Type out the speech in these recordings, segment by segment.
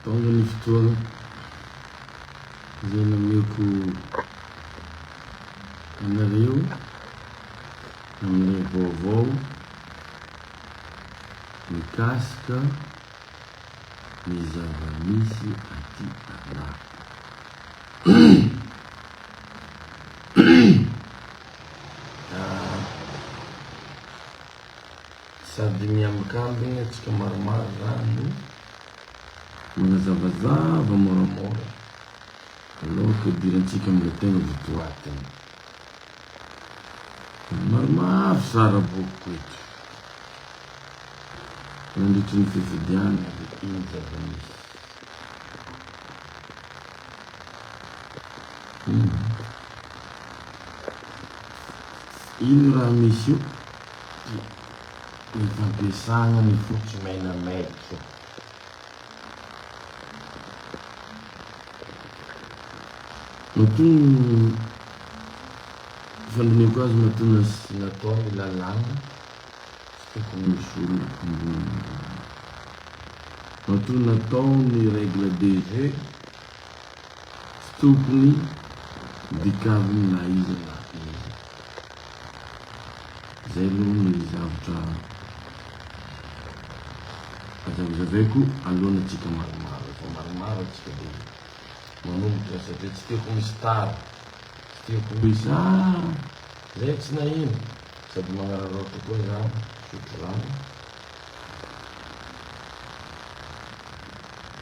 tonga ny fotoagna zay nameko anareo amin'ilay vaovao mikasika ny zava-misy aty Andapa. Sady miambokambigna atsika maromaro zany manazavazava moramora aloha idirantsika amin'ilay tegna votoatiny. Maromaro sara boko eto nandritry ny fifidiana dia iny zava-misy. Ino raha misy io ny fampiasagna ny fotsy maina maitso. Matony fandineko azy matony natao ny lalàna sy tokony misy olona ambony. Matony natao ny règle des jeux sy tokony dikaviny na izy na izy. Zay aloha ny zavatra azavazavaiko alohan'atsika maromaro. Fa maromaro atsika dia manombotra satria tsy tiako misy tara, tsy tiako misy zay tsy nahino, sady magnararaotra koa zaho sotro rano.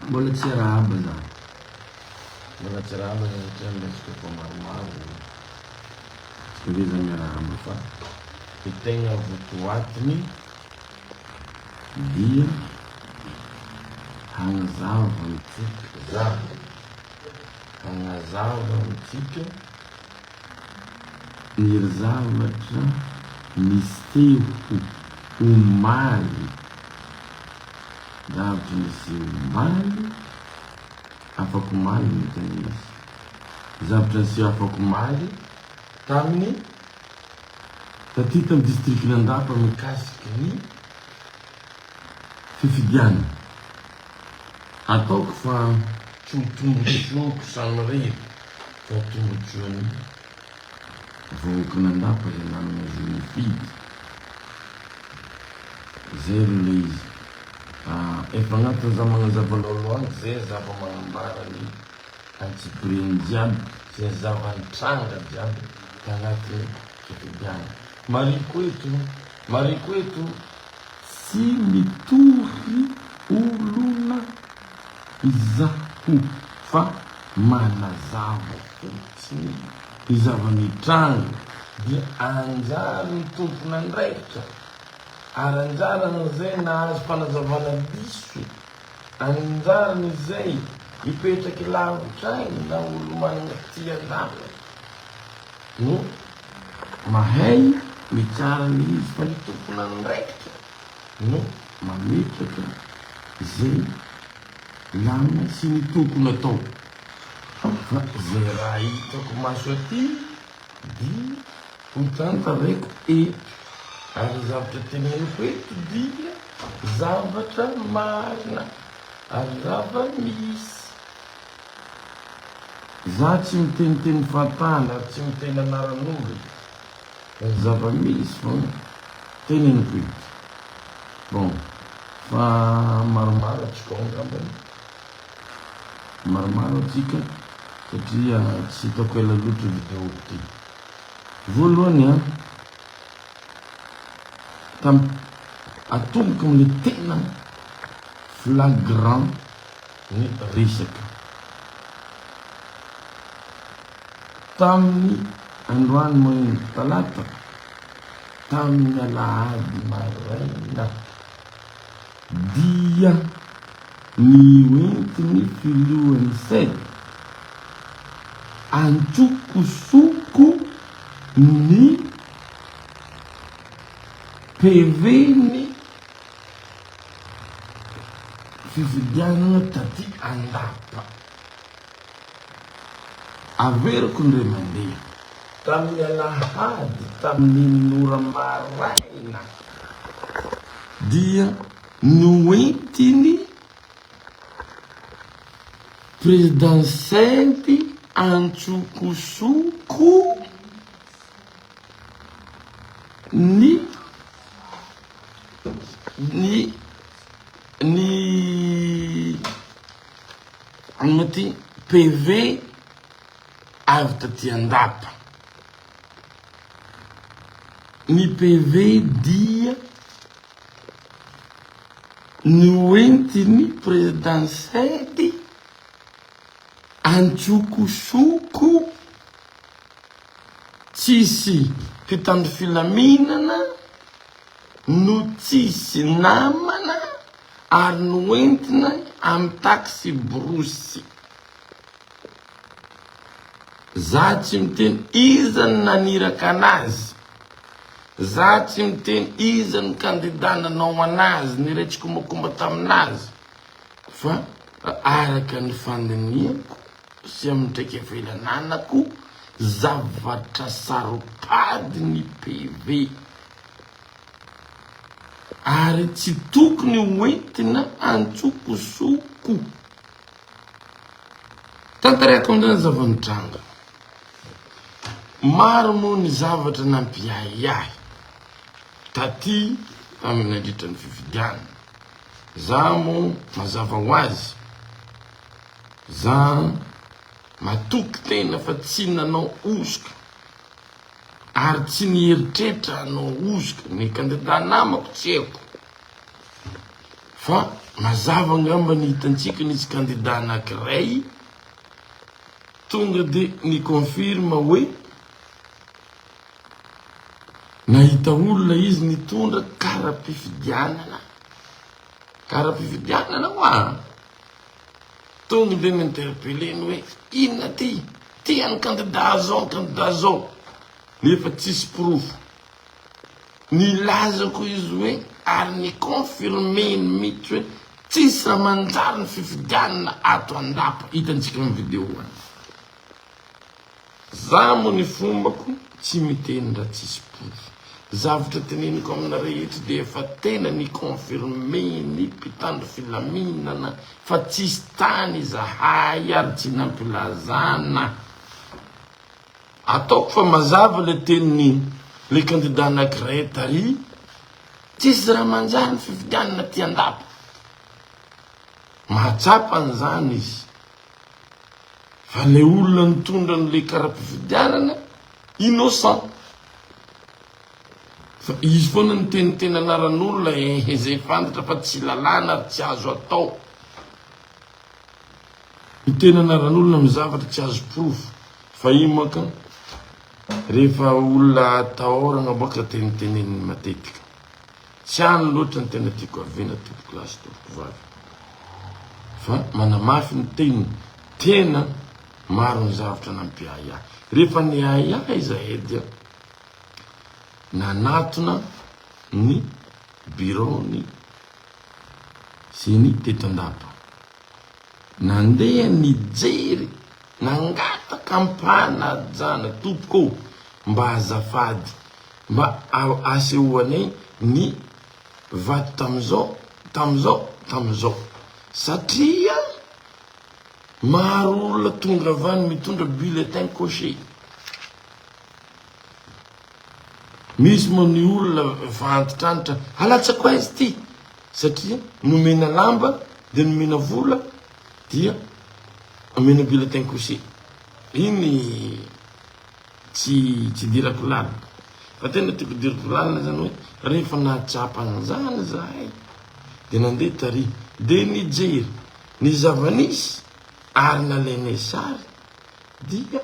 Mbola tsy arahaba zany, mbola tsy arahaba satria minasika fa maromaro tsika ve zany miarahaba fa ny tegna votoatiny dia hagnazava amitsika hagnazava amitsika ny zavatra misy teo omaly, zavatra misy omaly afaka omaly ny tegna izy, zavatra sy afaka omaly tamin'ny taty tamin'ny distrikty Andapa mikasiky ny fifidiana. Ataoko fa tombotroko samirery fa tombotrony vahoaka n'Andapa zay nanana izy ny fidy. Zay ro le izy. Efa agnatin'ny za magnazava lohalohangy zay zava-magnambara ny antsipireny jiaby sy ny zava-nitranga jiaby tagnatin'ny fifidiana. Mariko eto sy mitohy olona izaho fa manazava fotsiny ny zava-nitranga dia anjary ny tompony andraikitra ary anjaran'izay nahazo fanazavana diso, anjaran'izay hipetraky lavitra agny na olo manana ty Andapa no mahay mitsara n'izy fa ny tompony andraikitra no mametraka zay lana sy ny tokony atao. Fa zay raha hitako maso aty dia hotantaraiko eto, ary zavatra teneniko eto dia zavatra marina ary zava-misy. Za tsy miteniteny fatana ary tsy miteny anaran'olo, zava-misy foana teneniko eto. Bon, fa maromaro atsika angambany, maromaro atsika satria tsy hitako ela loatra video ty. Voalohany atomboka amin'le tena flagrant ny resaka tamin'ny androany moa talata tamin'ny alahady maraina dia nientiny filohan'ny sed antsokosoko ny PV-ny fifidianana taty Andapa. Averiko ndray mandeha tamin'ny alahady tamin'ny nora maraina dia noentiny présidentiely antsokosoko ny agnaty PV avy taty andapa. Ny PV dia noentiny présidentiely antsokosoko tsisy mpitandro filaminana no tsisy namana ary noentina amy taxi brosy. Za tsy miteny izany naniraka anazy, za tsy miteny izany candidat nanao anazy niretsy kombakomba taminazy, fa araka ny fandiniako sy amidraiky avelananako zavatra saropady ny PV ary tsy tokony hoentina antsokosoko. Tantarako amin'izany zavanitranga. Maro moa ny zavatra nampiahiahy taty tamin'ny nandritra ny fifidiana. Za moa mazava ho azy, za matoky tena fa tsy nanao ozoka ary tsy nieritreritra hanao ozoka ny candidat namako tsy haiko, fa mazava ngamba ny hitantsika nisy candidat anankiray tonga de ny confirme hoe nahita olona izy nitondra kara-pifidianana hoa. Tonga de ninterpelleny hoe inona ty any candidat zao nefa tsisy proof. Nilazako izy hoe ary ny confirmeny mihitsy hoe tsisy raha manjary ny fifidianana ato andapa. Hitantsika amin'ny vidéo any. Za moa ny fombako tsy miteny raha tsisy proof. Zavatra teneniko amina rehetra de efa tena ny confirmeny mpitandro filaminana fa tsisy tany zahay ary tsy nampilazana. Ataoko fa mazava le teniny le candidat anankiray tary, tsisy raha manjary ny fifidianana ty andapa. Mahatsapa an'izany izy. Fa le olona nitondra n'le kara-pifidianana innocent. Fa izy foana ny teniteny anaran'olona izay fantatra fa tsy lalàna ary tsy azo atao. Miteny anaran'olona amin'ny zavatra tsy azo proof. Fa io maka rehefa olona atahorana boka teniteneny matetika. Tsy any loatra ny tena tiako avena tompoko lasy tompoko vavy. Fa manamafy ny teniny tena maro ny zavatra nampiahiahy. Rehefa niahiahy zahay dia nanatona ny bureau-ny sy ny teto andapa. Nandeha nijery nangata kampana jana tompoko mba azafady mba asehoanay ny vato tamizao satria maro olona tonga avany mitondra bulletin coché. Misy moa ny olona vantotrantitra halatsako aizy ty satria nomena lamba de nomena vola dia omena bulletin coché. Iny tsy dirako lalina. Fa tena tiako dirako lalina zany hoe rehefa nahatsapa an'izany zahay de nandeha tary de nijery ny zavanisy ary nalainay sary dia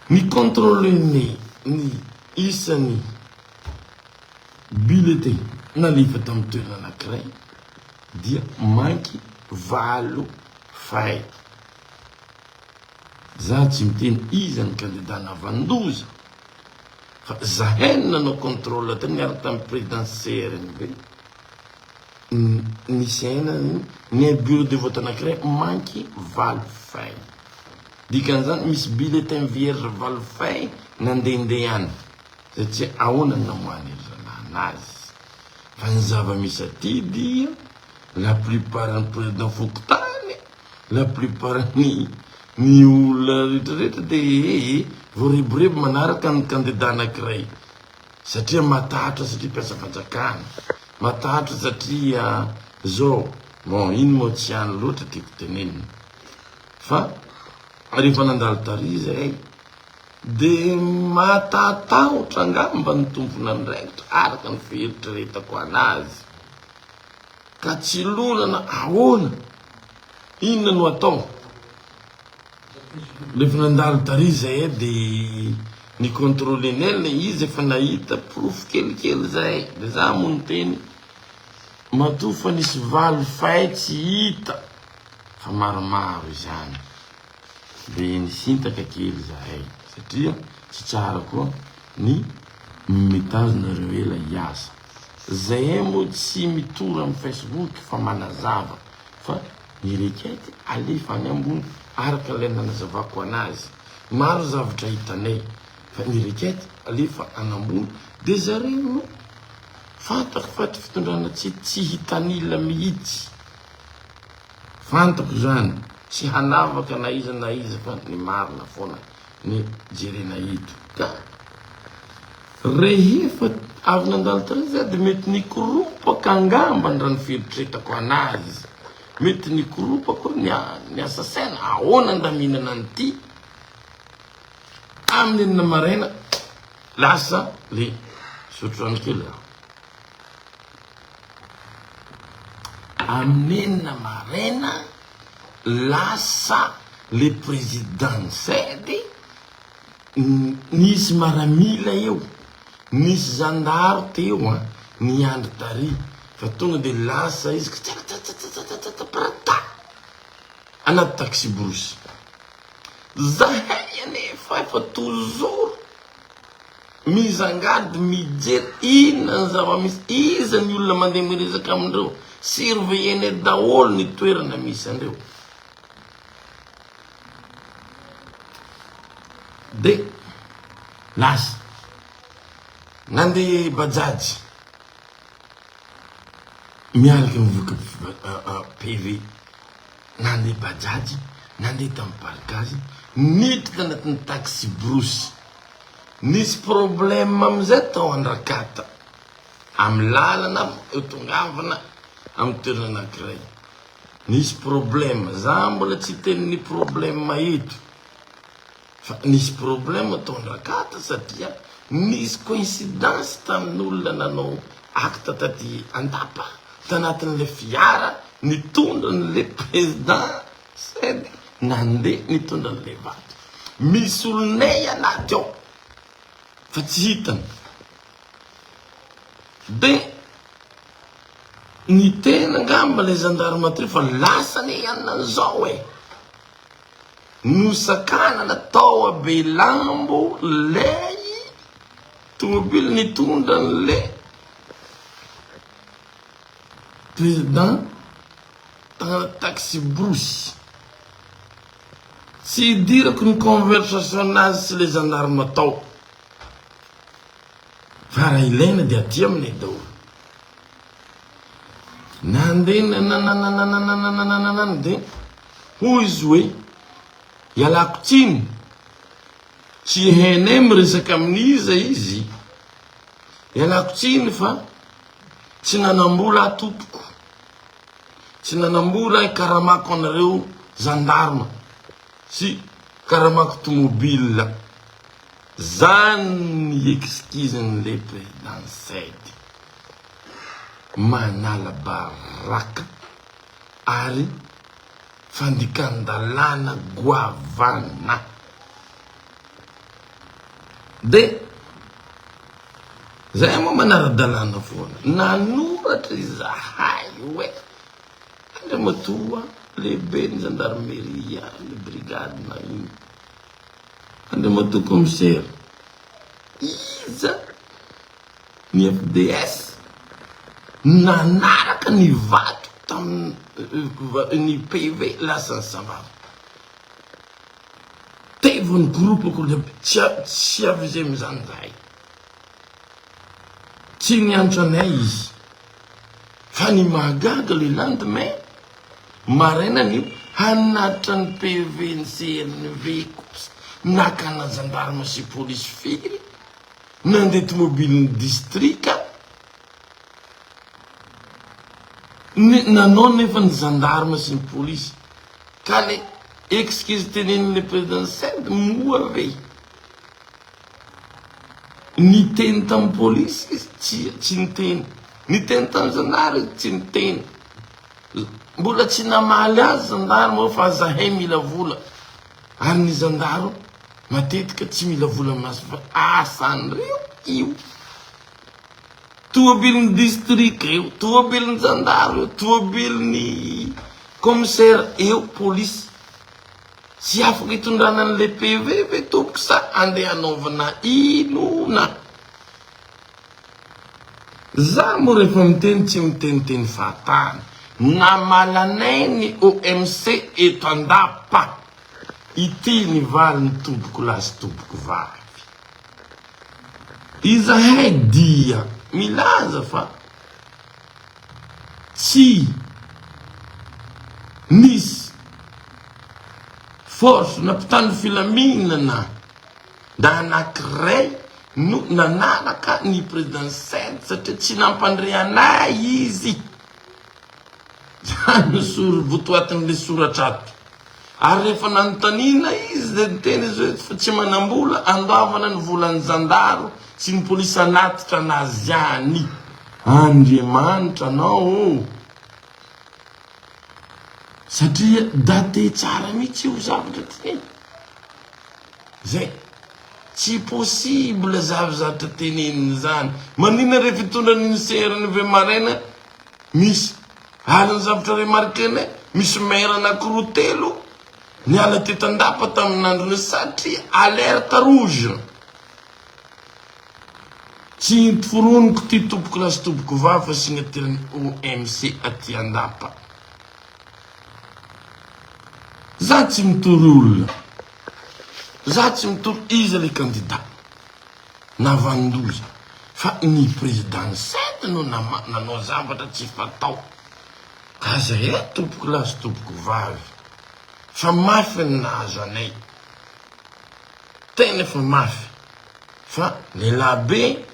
ny contrôlenay ny isan'ny bulletin nalefa tamin'ny toerana anankiray dia manky 8 fay. Za tsy miteny izany candidat navandoza fa zahay nanao contrôle tany niaraka tamin'ny présidentiaire ny saina ny bureau de vote anankiray manky 8 fay. Dikan'izany misy bulletin vierge 8 fay nandehandeha any satria ahoana ny namoahany anazy. Fa ny zava-misy aty dia la plupart ny président fokotany la plupart ny olona rehetrarehetra dia voareborebo manaraka ny kandida anankiray satria matahatra satria mpiasa fanjakana matahatra satria zao bon iny moa tsy any loatra tiako tenenina fa rehefa nandalo tary zay de matatahotra angamba ny tompona andraikitra araka ny fieritreretako anazy ka tsy lonana ahoana inona no atao rehefa nandalo tary zay de ny contrôlenel izy efa nahita proof kelikely zay de za moa nyteny matoa fa nisy valo fay tsy hita fa maromaro izany de nisintaka kely zahay satria tsy tsara koa ny mitazonareo ela hiasa zay moa tsy mitora amin'ny Facebook fa manazava fa ny rekety alefa any ambony araka ilay nanazavako anazy maro zavatra hitanay fa ny rekety alefa any ambony de zareo no fantako fa ty fitondrana tsy hitanila mihitsy fantako zany tsy hanavaka na izy fa ny marina foana ny jerena ito ka rehefa avy nandalo tary zay de mety nikoropaka angamba raha ny fieritreretako anazy mety nikoropako ny asasaina ahoana nda mihinana an'ity amin'ny enina maraina lasa le sotroany kely amin'ny enina maraina lasa le président sedy nisy maramila eo nisy zandaro teo ny andro tary fa tonga de lasa izy prata anaty taxi brosy zahay anefa efa toujours mizangady mijery inona ny zava-misy iza ny olona mandeha miresaka amindreo surveillene daholo ny toerana misy andreo de lasa nandeha bajaji miaraka mivoaka PV nandeha bajaji nandeha tamin'ny parkazy niditra anatin'ny taxi brosy nisy problème amizay tao andrakata amy lalana tongavana amy toerana anankiray nisy problème za mbola tsy tenin'ny problème eto fa nisy problème tao andrakata satria nisy coïncidence tamin'olona nanao acte taty andapa tanatin'le fiara nitondra n'le président sedy nandeha nitondra n'le vato misy olonay anaty ao fa tsy hitany de ny tena ngamba le gendarmerie fa lasany ianan'izao nosakana natao abe lambo lay tomobile nitondra n'le président tagna taxi brosy tsy idirako ny conversation anazy sy le gendarme atao fa raha ilaina de aty aminay daholo nandeha nanananananananananana de hoy izy hoe ialako tsiny tsy hainay miresaka amin'iza izy ialako tsiny fa tsy nanambola tompoko tsy nanambola ikaramako anareo gendarme sy karamako tomobile zany excuse n'le président sedy manala baraka ary fandikan-dalàna goavana de zay moa manara-dalàna foana nanoratra izahay hoe andre matoa lehibe ny gendarmerie le brigade na iny andre matoa commissaire iza ny FDS nanaraka ny vato tamin'ny PV lasa ny sambava tevo ny groupe tsy avize mizany zahay tsy niantso anay izy fa ny mahagaga le lendemain maraina ny hanatra ny PV ny CNV kosa nakana gendarme sy police firy nandeha tomobilin'ny distrika nanao nefa ny gendarme sy ny police ka le excuse tenenin'le président Sed moa ve ny teny tamin'ny police tsy niteny ny teny tamin'ny gendarme tsy niteny mbola tsy namaly azy gendarme fa zahay mila vola ary ny gendarme matetika tsy mila vola masy fa asan'ireo io tomobilin'ny district eo tomobilin'ny gendarme eo tomobilin'ny commissaire eo police tsy afaka hitondrana an'le PV ve tompoko sa andeha anaovana inona za moa rehefa miteny tsy miteniteny fahatany namalanay ny OMC eto andapa ity ny valy ny tompoko lasy tompoko vavy izahay dia milaza fa tsy nisy force nampitandro filaminana da anankiray no nanaraka ny président Sed satria tsy nampandreanay izy zany votoatin'le soratra ato ary rehefa nanontaniana izy de niteny izy hoe fa tsy manambola andoavana ny volan'ny zandaro sy ny polisy anatitra anazy any Andriamanitra anao satria date tsara mihitsy io zavatra ty zay tsy possible zavatra teneniny zany manina rehefa hitondra ny serany ve maraina misy aliny zavatra remarquene misy maire anankiroa telo ny ala tetandapa tamin'androny satria alerte rouge tsy foroniko ty tompoko lasy tompoko vavy fa signatirany OMC aty andapa za tsy mitory olona za tsy mitory izy le candidat navandoza fa ny président Sed no nanao zavatra tsy fatao ka zay tompoko lasy tompoko vavy fa mafy ny nahazo anay tena fa mafy fa lehilahy be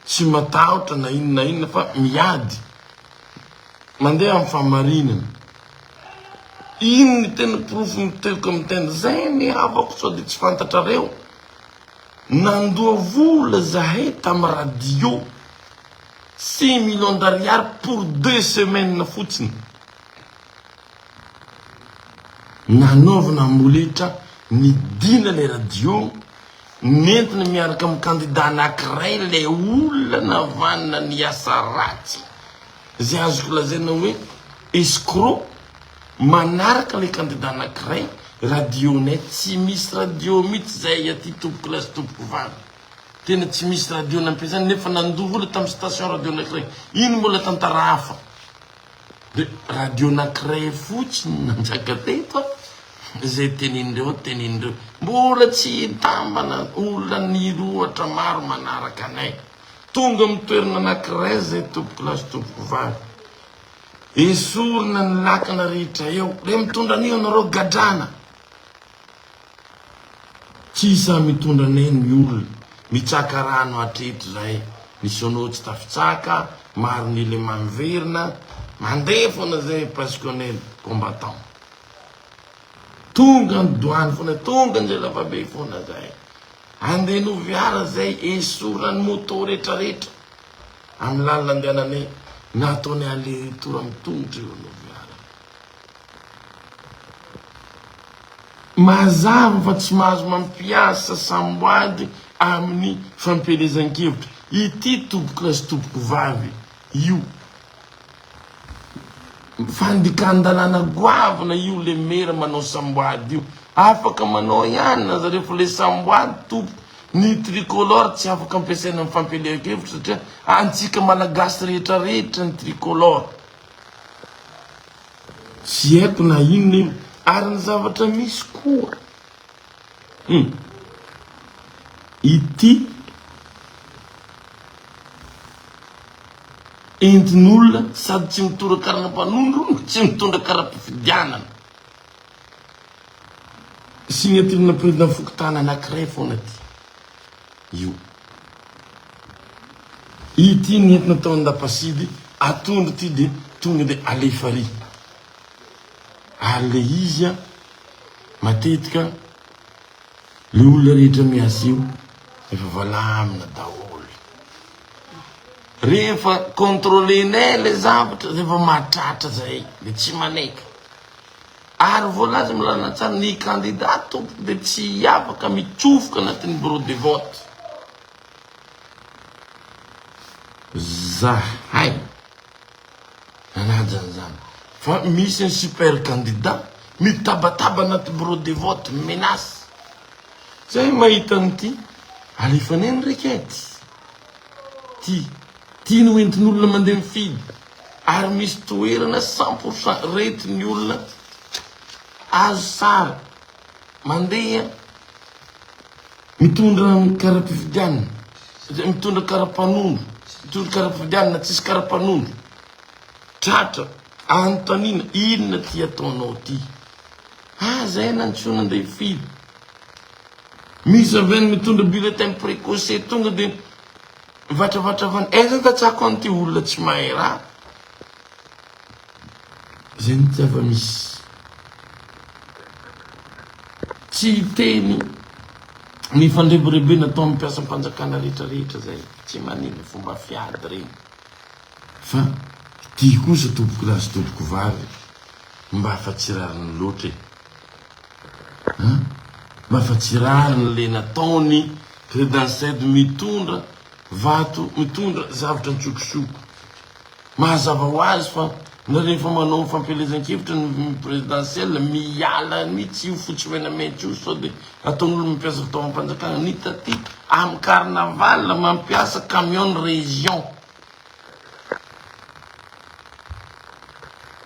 tsy matahotra na inona fa miady mandeha amin'ny famarinana ino ny tena profo miteloko amin'ny tena zay ny havako sao de tsy fantatrareo nandoa vola zahay tamin'ny radio 6 millions d'ariary pour 2 semaines fotsiny nanaovana amboletra nidina le radio nentina miaraka amin'ny candidat anankiray le olona navanina ny asa ratsy zay azoko lazaina hoe escroc manaraka le candidat anankiray radionay tsy misy radio mihitsy zay aty tompoko lasy tompoko vavy tena tsy misy radio nampiasany nefa nandovola tamin'ny station radio anankiray ino mbola tantara hafa de radio anankiray fotsiny nanjaka teto zay tenindreo mbola tsy hitambana olona niroatra maro manaraka anay tonga amin'ny toerana anankiray zay tompoko lasy tompoko vavy esorina ny lakana rehetra eo le mitondra anio anareo gadrana tsy isa mitondra anay ny olona mitsaka rano atreto zay nisy anao tsy tafitsaka maro nyle manverina mandeha foana zay passionel combattant tonga ny douane foana tonga nzay lavabe foana zay andeha noviara zay esorina ny moto rehetrarehetra amin'ny lalina andehananay nataony ale tora amin'ny tongotra eo noviara mazava fa tsy mahazo mampiasa samboady amin'ny fampielezan-kevitra ity tompoko lasy tompoko vavy io fandikan-dalàna goavana io le mera manao samboady io afaka manao ihany na zareo fa le samboady tompo ny tricolore tsy afaka ampiasaina amin'ny fampielezan-kevitra satria antsika malagasy rehetrarehetra ny tricolore tsy haiko na inona io ary ny zavatra misy koa ity entin'olona sady tsy mitondra karanam-panondro tsy mitondra karam-pifidianana signature président Fokotana anankiray foana ty io ity nentina tao andapasidy atondro ty de tonga de alefary ary le izy a matetika le olona rehetra miasa io efa valamina daholo rehefa contrôlenay le zavatra rehefa mahatratra zay de tsy manaiky ary voalaza milana tsara ny candidat tompo de tsy afaka mitsofoka anatin'ny bureau de vote zahay anajan'izany fa misy un super candidat mitabataba anaty bureau de vote menace zay mahita an'ity alefanay ny rekety ty no entin'olona mandeha mifidy ary misy toerana 100% retin'ny olona azo sara mandeha mitondra karapifidianina mitondra karapanondro mitondra karapifidianina tsisy karapanondro tratra antanina inona ty ataonao ty zay nantsona andeha hifidy misy avy mitondra bulletin précoce tonga de vatravana zany tatsako an'ity olona tsy mahay raha zay ny zava misy tsy teny ny fandreborebe natao mipiasa mpanjakana rehetrarehetra zay tsy manino fomba fiady regny fa ty kosa tompoko lahy sy tompoko vavy mba afatsirariny loatra mba afatsirariny le nataony présidentielle mitondra vato mitondra zavatra nitsokosoko mahazava ho azy fa na rehefa manao fampelezan-kevitra ny présidentielle miala mihitsy io fotsy menamety io sao de ataon'olo mampiasa fitaovam-panjakana nita ty amin'ny carnaval mampiasa camion région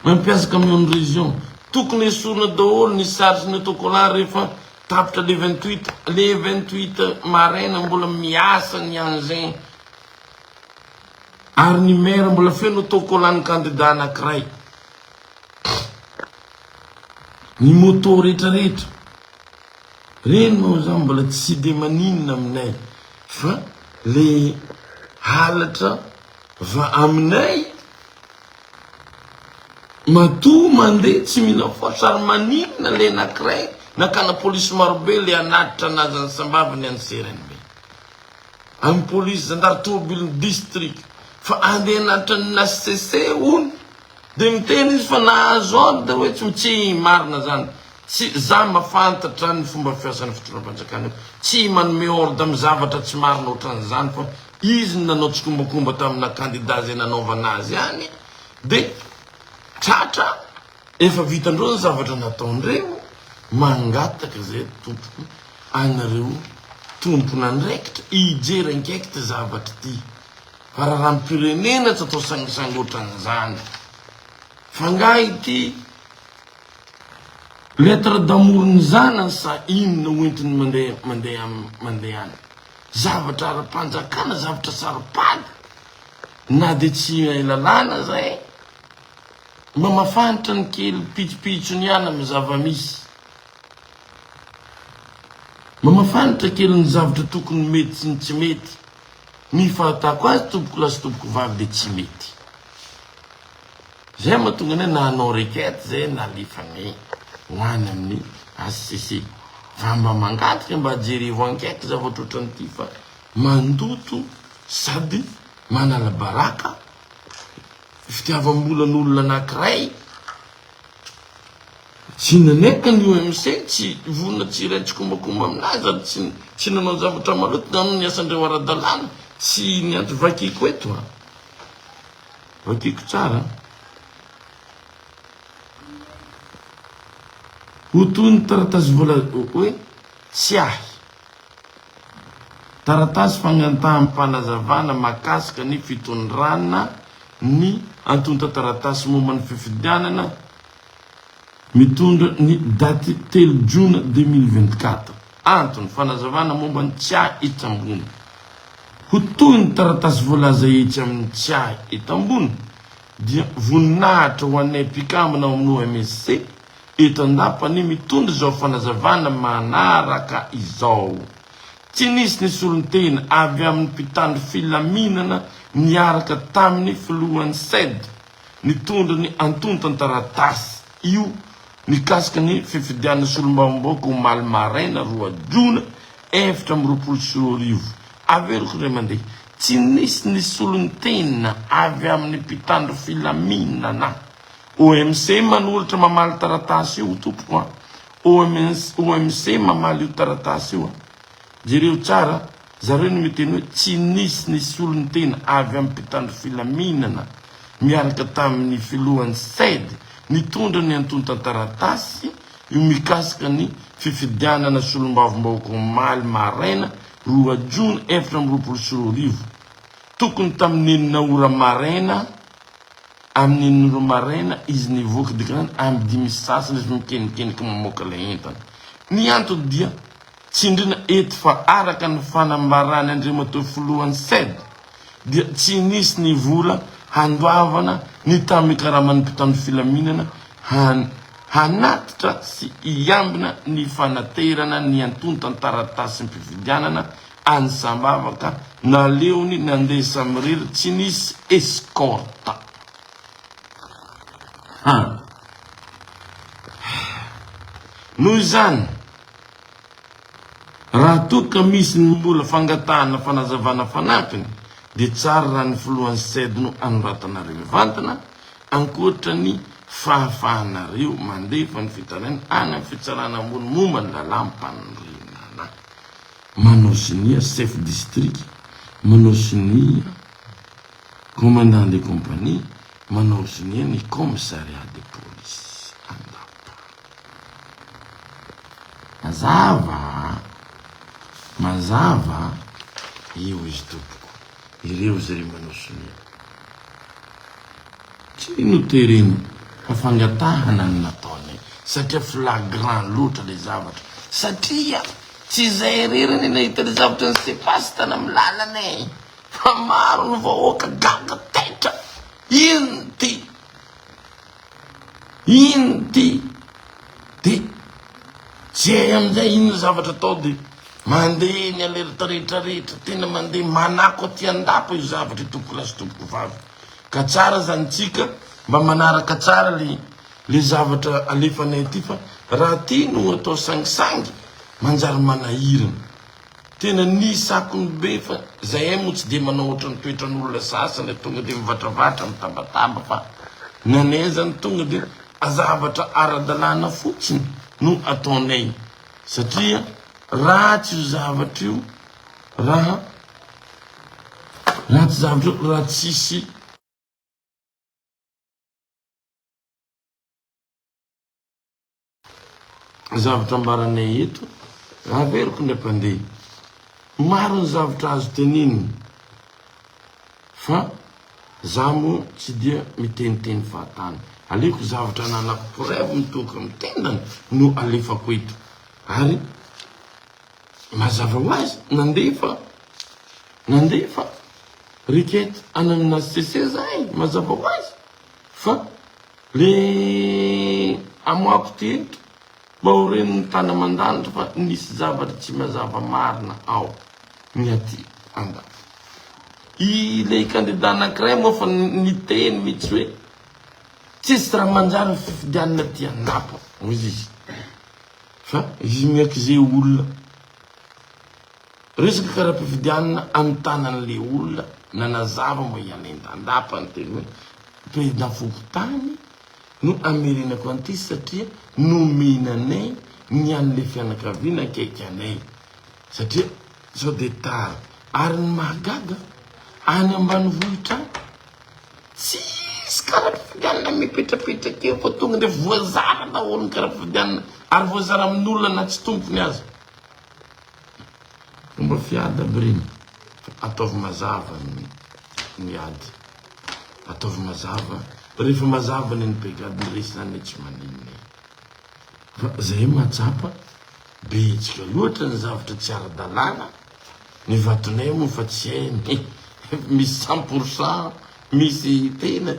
mampiasa camion région tokony esorina daholo ny saritsy ny autocollant rehefa tapitra le 28 maraina mbola miasa ny an'izay ary ny maire mbola feno autocollant ny candidat anankiray ny moto rehetrarehetra reny moa zany mbola tsy de maninona aminay fa le halatra va aminay matoa mandeha tsy mila force ary maninona le anankiray nakana polisy marobe le anatitra anazy ny sambavany any CRNB amin'ny polisy zandary tobile district fa andeha anatitra ny ACC ony de miteny izy fa nahazo ordre hoe tsy marina zany tsy za mafantatra ny fomba fiasan'ny fitondram-panjakana tsy manome ordre amin'ny zavatra tsy marina ohatran'izany fa izy nanao tsikombakomba tamina candidat zay nanaovana azy any de tratra efa vitandreo ny zavatra nataondreo mangataka zay tompoko anareo tompona ndraikitra ijery ankaiky ty zavatra ty fa raha rampirenena tsy atao sangisangy ohatran'izany fa nga ity lettre d'amour ny zanany sa inona hoentiny mandeha any zavatra ara-panjakana zavatra sarapady na de tsy lalàna zay mba mafantatra ny kely pitsopitsony ihany amin'ny zava-misy mba mafantatra kely ny zavatra tokony mety sy ny tsy mety ny fahatako azy tompoko lahy sy tompoko vavy de tsy mety zay mahatonga anay na hanao requête zay nalefany hoany amin'ny ACC fa mba mangataka mba ajerevo ankaiky zavatra ohatran'ity fa mandoto sady manala baraka fitiavam-bolan'olona anankiray tsy nanaiky ny OMC tsy vonona tsy iray tsikombakomba aminazy ary tsy nanao zavatra maloto nanao ny asandreo ara-dalàna tsy niantso vakiko eto vakiko tsara ho toy ny taratasy vola hoe tsy ahy taratasy fagnantahanam-panazavana mahakasika ny fitondrana ny antonta taratasy momba ny fifidianana mitondra ny daty 3 Jona 2024 antony fanazavana momba ny tsy ahy itambony ho toy ny taratasy voalaza etsy amin'ny tsy ahy itambony dia voninahitra ho anay mpikambana amin'ny OMSC eto andapany mitondra izao fanazavana manaraka izao. Tsy nisy nisy olon-tena avy amin'ny mpitandro filaminana niaraka tamin'ny filohan'ny Sed nitondra ny antony tantaratasy io nikasika ny fifidianana solombavam-bahoaka omaly maraina 2 Jona 2024. Averiko ray mandeha, tsy nisy nisy olon-tena avy amin'ny mpitandro filaminana. OMC manolotra mamaly taratasy io tompoko. OMC mamaly io taratasy io. Jereo tsara, zareo no miteny hoe tsy nisy nisy olon-tena avy amin'ny mpitandro filaminana miaraka tamin'ny filohan'ny Sed nitondra ny antony tantaratasy io mikasika ny fifidianana solombavam-bahoaka omaly maraina 2 Jona 2024. Tokony tamin'ny enina ora maraina, amin'ny enina ora maraina izy nivoaka dikanany amin'ny 5 sasany izy mikenikeniky mamoaka ilay entana. Ny antony dia tsindrina eto fa araka ny fanambarany Andriamantoa filohan'ny Sed dia tsy nisy ny vola handoavana ny tamikaramany mpitandro filaminana hanatitra sy iambina ny fanaterana ny antony tantaratasy ny mpifidianana any sambavaka naleony nandeha samirery tsy nisy escorta. Noho izany raha toka misy ny mbola fangatahana fanazavana fanampiny dia tsara raha ny filohan'ny Sed no anoratanareo mivantana ankoatra ny fahafahanareo mandefa ny fitaraina any amin'ny fitsarana ambony momba ny lalampanorenana. Manao sinia chef district, manao sinia commandant de compagnie, manao sinia ny commissariat de police andapa. Mazava io izy tompoko, ireo zay manao sinia. Tsy notereny fa fangatahana ny nataony satria flagrant loatra le zavatra, satria tsy zay reriny nahita le zavatra ny sepasy tana amin'ny lalany fa maro ny vahoaka gaga taitra. Ino ty de tsy hay amizay ino zavatra atao de mandeha ny alerta rehetrarehetra, tena mandeha manako aty andapo io zavatra tompoko lasy tompoko vavy. Ka tsara zany tsika mba manaraka tsara le zavatra alefanay aty fa raha ty no atao sangisangy manjary manahirana. Tena nisakony be fa zay mo tsy de manao ohatra ny toetran'olona sasany tonga de mivatravatra mitambatamba fa nanay zany tonga de zavatra ara-dalàna fotsiny no ataonay satria ratsy io zavatra io, ratsy zavatra io raha tsisy zavatra ambaranay eto. Averiko ndray mpandeha, maro ny zavatra azo teniny fa za mo tsy dia miteniteny fahatany. Aleko zavatra nanako preuve mitoka mitendany no alefako eto. Ary mazava ho azy nandefa rikety any amina CC zay, mazava ho azy fa le amoako tento mba ho reniny tana mandanitra fa nisy zavatra tsy mazava marina ao ny aty andafo. Ile kandida anankiray moa fa niteny mitsy hoe tsisy raha manjary fifidianana ty andapo ozy izy fa izy miaky zay olona resaka karaha-pifidianana amin'ny tanan'le olona nanazava moa ianenda andapa ny teny hoe président Fokontany no amerinako anty satria nomenanay ny an'le fianakaviana akaiky anay satria sao de tara. Ary ny mahagaga any ambanivohitra tsisy karaha-pifidianana mipetrapetraka eo fa tonga de voazara daholo ny karaha-pifidianana ary voazara amin'olona na tsy tompony azy. Fomba fiady aby reny ataovy mazava ny ady, ataovy mazava rehefa mazava ny brigade resy tsy maninona fa zay mahatsapa betsika loatra ny zavatra tsy ara-dalàna ny vatonay moa fa tsy hay misy 100% misy tena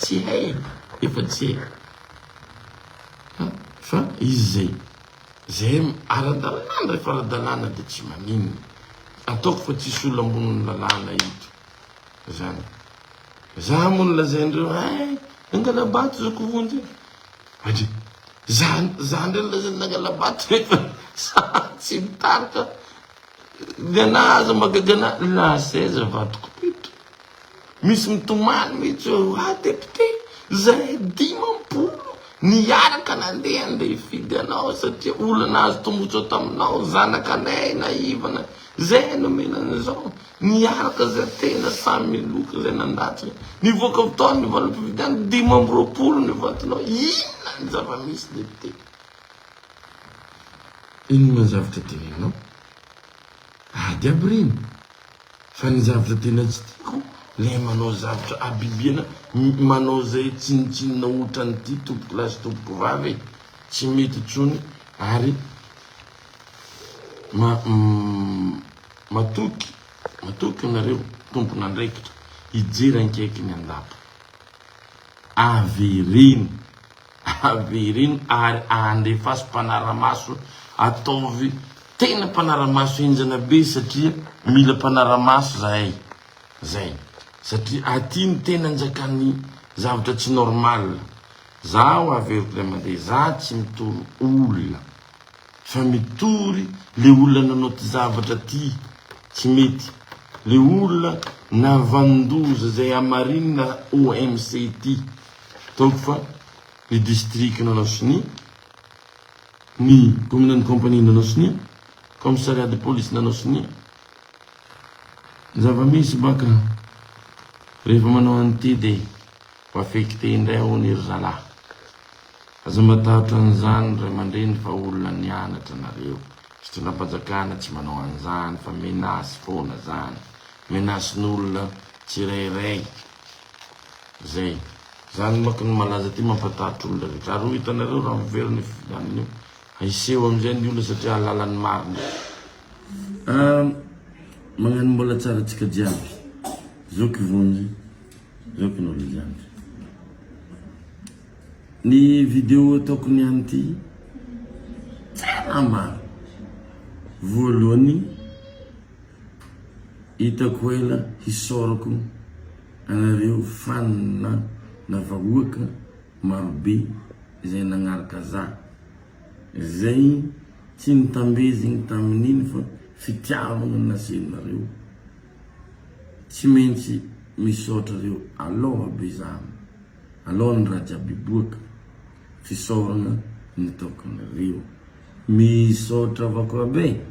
tsy hay efa tsy hay. fa izy zay ara-dalàna rehefa ara-dalàna dia tsy maninona ataoko fa tsisy olona amboniny lalàna ito zany za moa nolazaindreo nangalabato zako vonjy atri za ndray nolazany nangalabato rehefa tsy mitarika gana aza magagana lasaiza vatoko pito misy mitomany mihitsy depute zay 10 niaraka nandeha hifidy anao satria olana azo tombotso taminao zanakanay naivana zay nomenan'izao niaraka zay tena samy miloka zay nandatsika nivoaka fotoana nivalam-pividiana 10 nivatinao inona ny zava-misy depute ino ma zavatra tenenao ady aby reny fa ny zavatra tena tsy tiako le manao zavatra abibiana manao zay tsinitsinina ohatran'ity tompoko lasy tompoko vavy tsy mety tsony ary matoky nareo tompona andraikitra hijery ankaiky ny andapa averiny ary andefasy mpanaramaso ataovy tena mpanaramaso enjana be satria mila mpanaramaso zay satria aty ny tena njakany zavatra tsy normal zaho averiko le mandeha za tsy mitory olona fa mitory le olona nanao ty zavatra ty tsy mety le olona navandoza zay amarinina OMCT taoko fa le district nanao sini ny commune compagnie nanao sini commissariat de police nanao sini zava-misy baka rehefa manao an'ity dia ho affecté indray ao ny ry zalahy aza matahotra an'izany ray aman-dreny fa olona nianatra nareo fitondram-panjakana tsy manao an'izany fa menasy foana zany menasin'olona tsirairay zay zany maka ny malaza ty mampatahotra olona rehetra ary ho hitanareo raha miveriny fifidianana io aiseho am'izay ny olona satria alalany marina magnano mbola tsara tsika jiaby zoky vonjy zoky nolo jiaby ny vidéo ataoko niany ty tsara maro voalohany hitako ela hisorako anareo fanina na vahoaka marobe izay nagnaraka za zay tsy nitambezigny tamin'iny fa fitiavana nasenareo tsy maintsy misaotra reo aloha be zany aloha ny raha jiaby boaka fisaorana nitaoko nareo misaotra avako be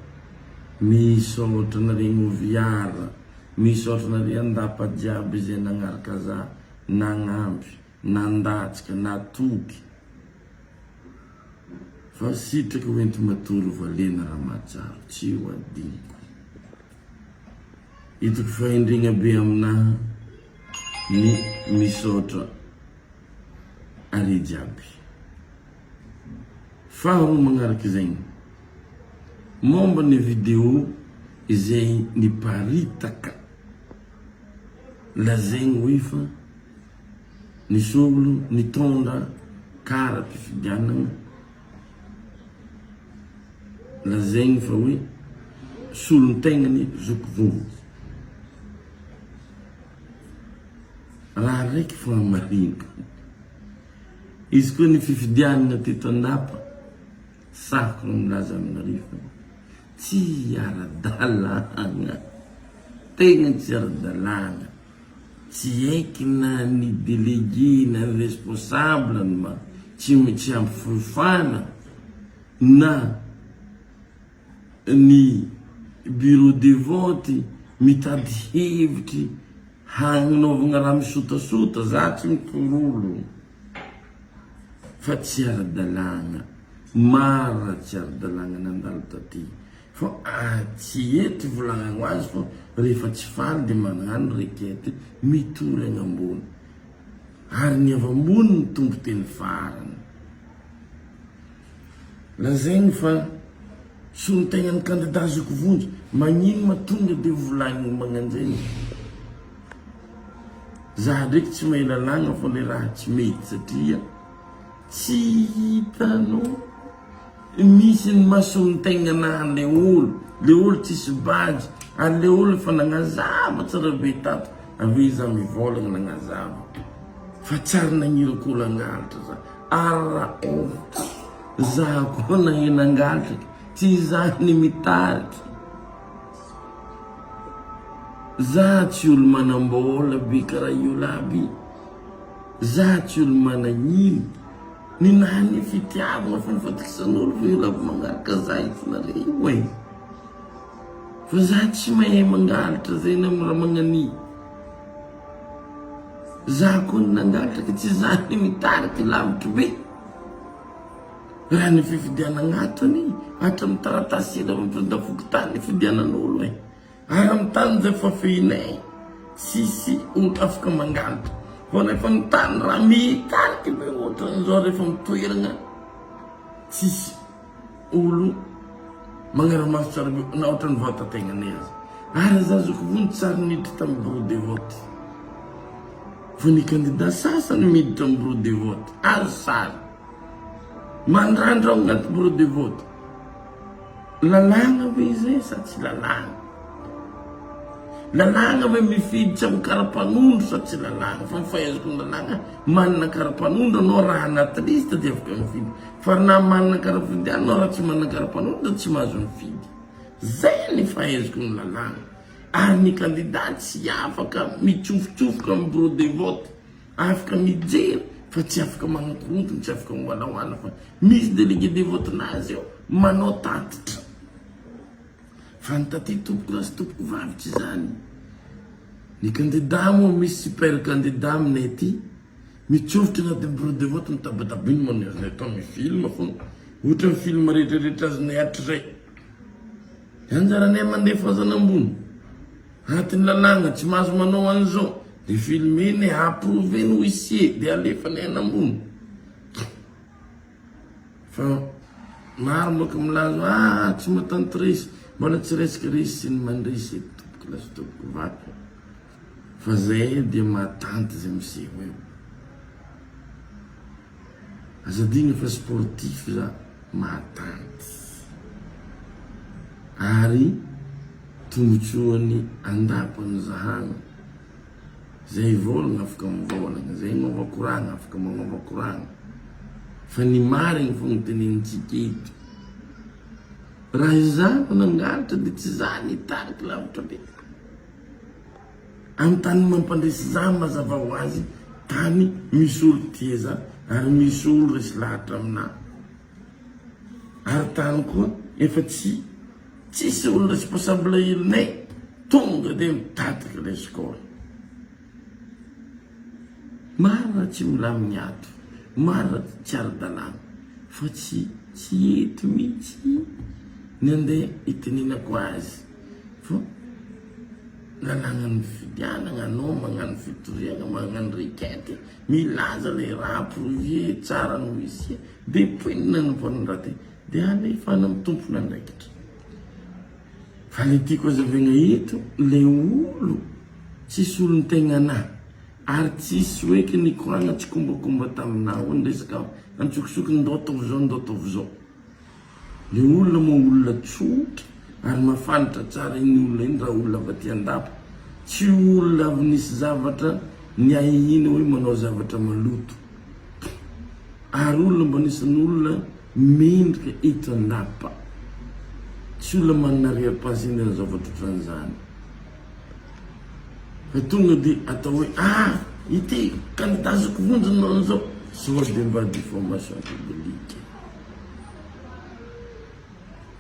misaotra naregny oviara misaotra nare andapa jiaby zay nagnaraka za nagnampy nandatsika natoky fa sitraka hoenty matory valena raha matsaro tsy ho adiniko hitako fahendrigna be aminaha ny misaotra are jiaby faharoa magnaraka zegny momba ny vidéo izay niparitaka lazegny hoe fa nisy olo nitondra kara mpifidianana lazegny fa hoe solon-tegnany zokovonjy raha raiky fa mariniko izy koa ny fifidianana teto andapa sako milaza aminarifa tsy ara-dalàna tegna tsy ara-dalàna tsy haiky na ny délégué na ny responsable ma tsy ampy fofana na ny bureau de vote mitady hevitry hagnanovagna raha misotasota za tsy mikorolo fa tsy ara-dalàna mara tsy ara-dalàna nandalo taty fa tsy eto volagna ho azy fa rehefa tsy faly dia magnano requête mitory agny ambony ary ny avy ambony ny tombo teny farany lazaigny fa solon-tegna ny candidat zokovonjy magnino matonga dia volagny magnanjay za ndraiky tsy mahay lalàgna fa le raha tsy mety satria tsy hitanao misy ny masontegnana le olo tsisy bagy ary le olo fa nagnazava tsara be tato ave za mivolagna nagnazava fa tsary nagnirako olo angalatra za ara ohatra za koa nagnenangalatra tsy zany mitariky za tsy olo manambola be karaha io aby za tsy olo managnino ny nany fitiavagna fa nifatiksan'olo fa io lava mangalaka za itinareo hoe fa za tsy mahay mangalatra zay na raha magnani za koa nangalatra ka tsy zany mitariky lavitry be raha ny fifidiana agnatony hatramy taratasy ela mampirindafoky tany fidianan'olo e ary amy tany zay fa feinay sisy olo afaka mangalatra fa nefa ny tany raha mitariky be ohatran'izao rehefa mitoeragna tsisy olo magnaramaso tsara be na ohatrany voatategnany azy ary za zoko vony tsary miditra tamy bureau de vote fa ny candidat sasany miditra amy bureau de vote ary sary mandrandrao agnaty bureau de vote lalagna ve zay sa tsy lalagna ve mifiditra amy karapanondro sa tsy lalagna fa mifahaizako ny lalagna manana karapanondro anao raha anaty lista dia afaka mifidy fa na manana karafidiana anao raha tsy manana karapanondro tsy mahazo mifidy zay ny fahaizako ny lalagna ary ny candidat tsy afaka mitsofotrofoka amy bureau de vote afaka mijery fa tsy afaka magnakontony tsy afaka miwalaoala fa misy délégué de vote nazy eo manao tatitra fa ny taty tompoko raha sy tompoko vavitry zany ny candidat moa misy super candidat aminay aty mitsofotra agnaty bureau de vote mitabatabiny manao azy natao mifilma fo ohatra ny filma rehetrarehetra azonay atry zay anjaranay mandefa azana ambony agnatin'ny lalagna tsy mahazo manao an'izao de filmeny approuvé ny huissier de alefanay anambony fa maro moka milazo tsy matanty resy mbola tsy resaka resy sy ny mandresy tompoko lasy tompoko vaky fa zay dia mahatanty zay miseho eo azadigna fa sportif za mahatanty ary tombotsoany andapany zahagna zay volagna afaka mivolagna zay mavakoragna afaka magnavakoragna fa ny marigny fo ny tenenitsika eto raha izany nangalatra de tsy zany hitariky lavitra be amy tany mampandresy za mazava ho azy tany misy olo tia za ary misy olo resy lahatra amina ary tany koa efa tsisy olo responsable ilinay tonga de mitatiky le scoly maro raha tsy milamigny ato maro raha tsy ara-dalàna fa tsy eto mihitsy ny andeha itenenako azy fa lalàgnany fidianagna anao magnano fitoriagna magnano requête milaza le raha approuvé tsara ny huissier de poinina ny vonondraty de alefana amy tompona andraikitra fa le tiako azavegna eto le olo tsisy olo ny tegna anahy ary tsisy hoeky ny koragna tsy kombakomba taminao ny resaka antsokisoky ndao ataovy zao le olona moa olona tsotra ary mafanitra tsara iny olona iny raha olona avaty andapa tsy olona avy nisy zavatra ny ahihina hoe manao zavatra maloto ary olona mba nisan'olona mendrika eto andapa tsy olona manana reapasiny ny zavatra otran'izany fa tonga de atao hoe ity candidat zako vonjy nanao an'izao soit de mba diffamation publique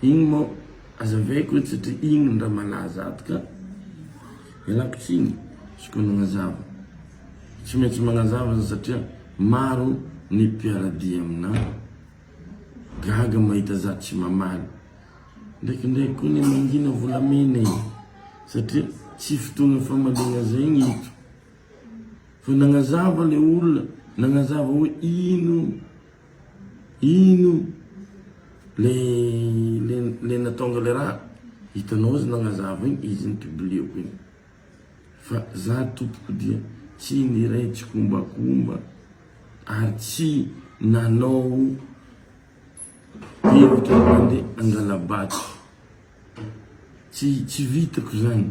igny moa azavaiko hoe satria igny ny raha malaza ato ka ialako tsiny soko nagnazava tsy maintsy magnazava satria maro ny mpiaradia amina gaga mahita za tsy mamaly ndraikindraiky koa ny mangina volamena igny satria tsy fotoagna famaligna zay igny ito fa nagnazava le olona nagnazava hoe ino le natonga le raha hitanao azy nagnazava igny izy ny publieko igny fa za tompoko dia tsy niray tsy kombakomba ary tsy nanao hevitra mandeha angalabato. Tsy vitako zany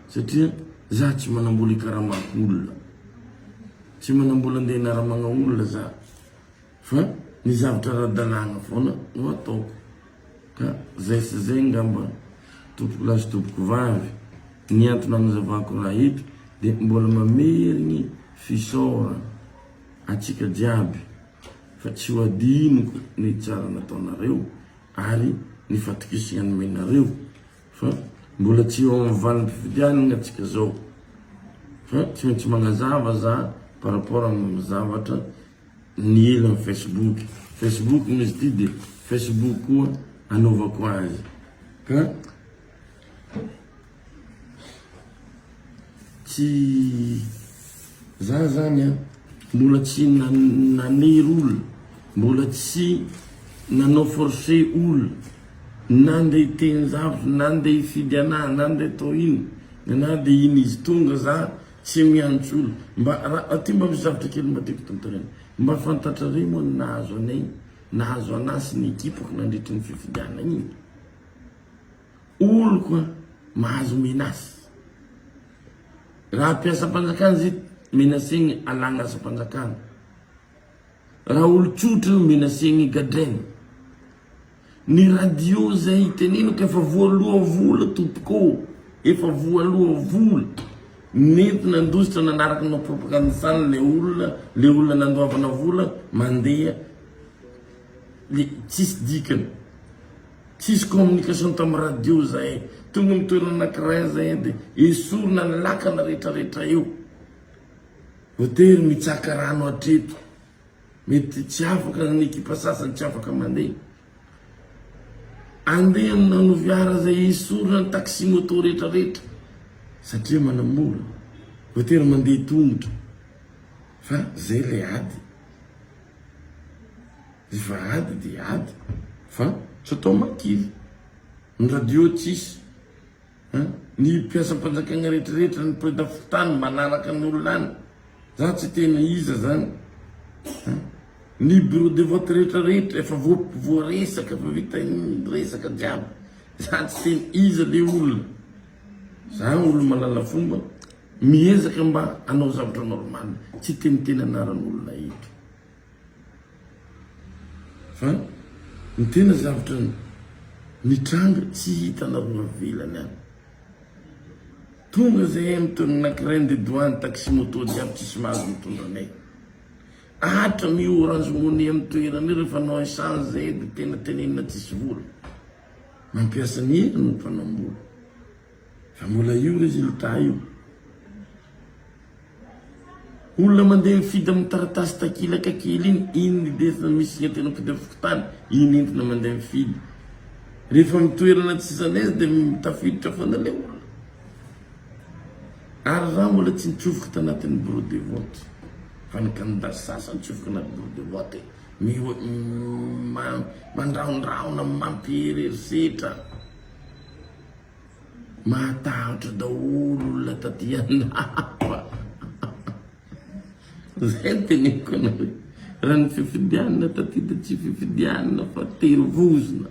satria za tsy manambola ikaramako olona, tsy manambola andeha naramagna olona za, fa ny zavatra ara-dalàna foana no ataoko. Ka zay sy zay ngamba tompoko lahy sy tompoko vavy, ny antony anazavako raha eto de mbola mamerigny fisaora atsika jiaby fa tsy ho adinoko ny tsara nataonareo ary ny fatokisana menareo, fa mbola tsy eo amin'ny valim-pifidianana atsika zao, fa tsy maintsy magnazava za par rapport amin'ny zavatra ny ela amin'ny Facebook misy ty de Facebook koa anaovako azy. Ka tsy za zany mbola tsy nanery olona, mbola tsy nanao forcé olona, nande hiteny zavatra, nande hifidy anahy, nande atao ino, na de ino izy tonga za tsy miantso olo. Aty mba misy zavatra kely mba tiako tontorena, mba fantatrareo moa nahazo anay, nahazo anahy sy ny ekipako nandritry ny fifidiana igny. Olo koa mahazo menasy. Raha mpiasa-panjakana zay menasegny alagna asa-panjakana. Raha olo tsotra menasegny gadrainy. Ny radio zay teneniko efa voaloha vola tompoko, efa voaloha vola. Nety nandositra nanaraka na propagandisana le olona nandoavana vola mandeha le tsisy dikany, tsisy communication tamy radio zay, tonga mitoerana anankiray zay de esorina ny lakana rehetrarehetra eo. Voatery mitsaka rano atreto, mety tsy afaka ny ekipa sasany tsy afaka mandeha. Andeha nano fiara zay esorina ny taxi moto rehetrarehetra satria manamora, voatery mandeha tongotra, fa zay le ady. Fa ady de ady, fa tsy atao makivy. Ny radio tsisy, ny mpiasa-panjakana rehetrarehetra, ny président fotany manaraka ny olona any, za tsy tena iza zany. Ny bureau de vote rehetrarehetra efa voaresaka, efa vita resaka jiaby, za tsy tena iza le olona. Za olo malala fomba, miezaka mba anao zavatra normal, tsy teniteny anaran'olona eto. Fa ny tena zavatra mitranga tsy hitanareo avelany any. Tonga zay mitondra anankiray de douane taxi moto jiaby tsisy mahazo mitondra anay. Atra mi orange money amin'ny toerana rehefa nao essence zay de tena tenenina tsisy vola. Mampiasa ny hena no mpanambola. Fa mbola io résultat io. Olona mandeha mifidy amin'ny taratasy takilaka kely iny desina misy entena mpidia fokotany, iny entina mandeha mifidy. Rehefa mitoerana tsy zanaizy de mitafiditra foana le olona. Ary raha mbola tsy nitsofoka tanatin'ny bureau de vote, fa ny candidat sasany nitsofoka anaty bureau de vote, mandraondraona mampiherisetra, mahatahotra daholo olona taty anafa. Zay teneniko anareo, raha ny fifidianana taty de tsy fifidianana fa terivozona.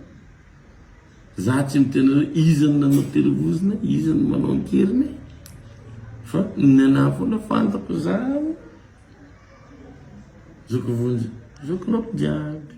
Za tsy mitenareo izany nanao terivozona, izany manao ankeriny, fa ny anahy foana fantako za zoko vonjy, zoko loko jiaby.